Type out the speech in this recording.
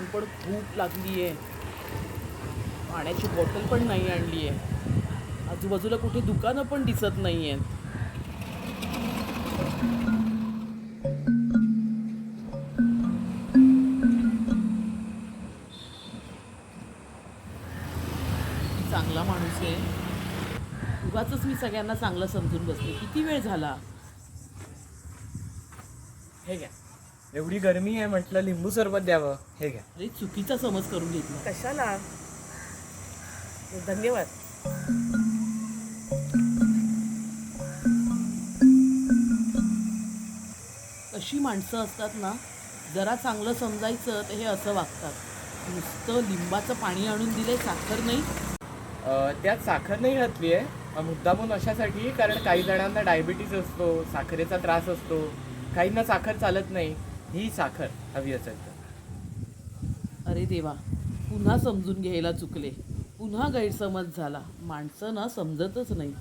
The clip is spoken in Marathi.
तहान पण खूप लागली आहे. पाण्याची बॉटल पण नाही आणली आहे. आजूबाजूला कुठे दुकानं पण दिसत नाही आहेत. चांगला माणूस आहे. उगाचच मी सगळ्यांना चांगलं समजून बसले. किती वेळ झाला. हे घ्या. एवढी गरमी आहे म्हटलं लिंबू सरबत द्यावं. हे घ्या. अरे चुकीचा समज करून घेतला. कशाला? धन्यवाद. अशी माणसं असतात ना, जरा चांगलं समजायचं तर हे असं वागतात. नुसतं लिंबाचं पाणी आणून दिलंय, साखर नाही. त्यात साखर नाही घातली आहे मुद्दामून अशासाठी, कारण काही जणांना डायबिटीज असतो, साखरेचा त्रास असतो, काहींना साखर चालत नाही. ही साखर हवी असेल तर. अरे देवा, पुन्हा समजून घ्यायला चुकले. पुन्हा गैरसमज झाला. माणसं ना समजतच नाही.